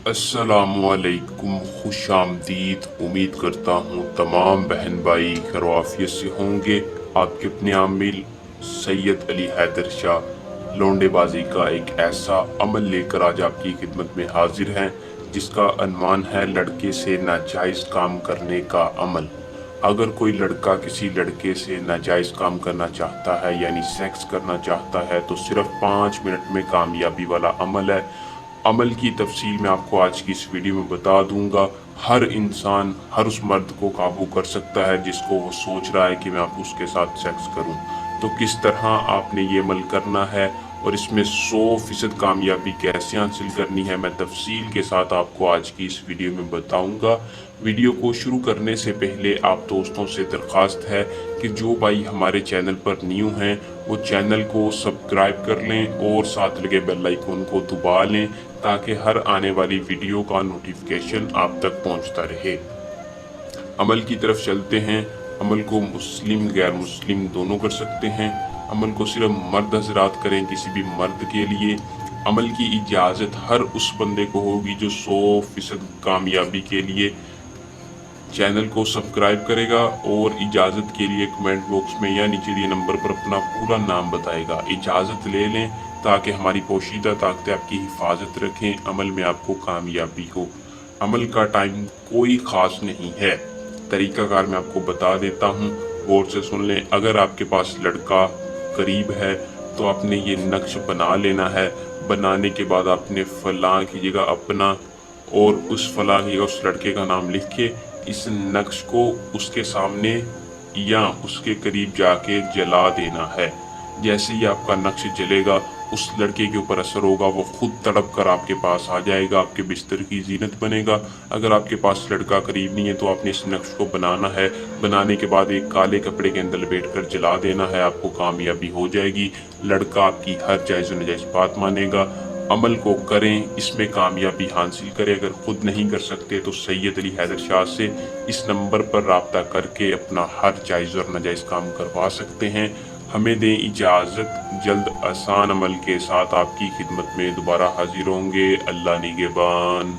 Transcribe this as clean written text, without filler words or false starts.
अस्सलामुअलैकुम, खुश आमदीद। उम्मीद करता हूँ तमाम बहन भाई खैरियत से होंगे। आपके अपने आमिल सैयद अली हैदर शाह लौंडेबाजी का एक ऐसा अमल लेकर आज आपकी खिदमत में हाजिर हैं जिसका अनवान है लड़के से नाजायज़ काम करने का अमल। अगर कोई लड़का किसी लड़के से नाजायज़ काम करना चाहता है यानी सेक्स करना चाहता है तो सिर्फ 5 मिनट में कामयाबी वाला अमल है। अमल की तफसील मैं आपको आज की इस वीडियो में बता दूंगा। हर इंसान हर उस मर्द को काबू कर सकता है जिसको वो सोच रहा है कि मैं आप उसके साथ सेक्स करूं। तो किस तरह आपने ये अमल करना है और इसमें 100% कामयाबी कैसे हासिल करनी है मैं तफसील के साथ आपको आज की इस वीडियो में बताऊंगा। वीडियो को शुरू करने से पहले आप दोस्तों से दरख्वास्त है कि जो भाई हमारे चैनल पर न्यू हैं वो चैनल को सब्सक्राइब कर लें और साथ लगे बेल आइकन को दबा लें ताकि हर आने वाली वीडियो का नोटिफिकेशन आप तक पहुंचता रहे। अमल की तरफ चलते हैं। अमल को मुस्लिम गैर मुस्लिम दोनों कर सकते हैं। अमल को सिर्फ मर्द हजरात करें किसी भी मर्द के लिए। अमल की इजाज़त हर उस बंदे को होगी जो 100% कामयाबी के लिए चैनल को सब्सक्राइब करेगा और इजाज़त के लिए कमेंट बॉक्स में या नीचे दिए नंबर पर अपना पूरा नाम बताएगा। इजाज़त ले लें ताकि हमारी पोशीदा ताकतें आपकी हिफाजत रखें, अमल में आपको कामयाबी हो। अमल का टाइम कोई ख़ास नहीं है। तरीक़ाकार मैं आपको बता देता हूँ, गौर से सुन लें। अगर आपके पास लड़का करीब है तो आपने ये नक्श बना लेना है। बनाने के बाद आपने फ़लाँ की जगह अपना और उस फ़लाँ की जगह उस लड़के का नाम लिख के इस नक्श को उसके सामने या उसके करीब जाके जला देना है। जैसे ही आपका नक्श जलेगा उस लड़के के ऊपर असर होगा, वो खुद तड़प कर आपके पास आ जाएगा, आपके बिस्तर की जीनत बनेगा। अगर आपके पास लड़का करीब नहीं है तो आपने इस नक्श को बनाना है। बनाने के बाद एक काले कपड़े के अंदर लपेट कर जला देना है, आपको कामयाबी हो जाएगी। लड़का आपकी हर जायज़ नाजायज़ बात मानेगा। अमल को करें, इसमें कामयाबी हासिल करें। अगर खुद नहीं कर सकते तो सैयद अली हैदर शाह से इस नंबर पर राब्ता करके अपना हर जायज़ और नाजायज़ काम करवा सकते हैं। हमें दें इजाज़त, जल्द आसान अमल के साथ आपकी खिदमत में दोबारा हाजिर होंगे। अल्लाह निगहबान।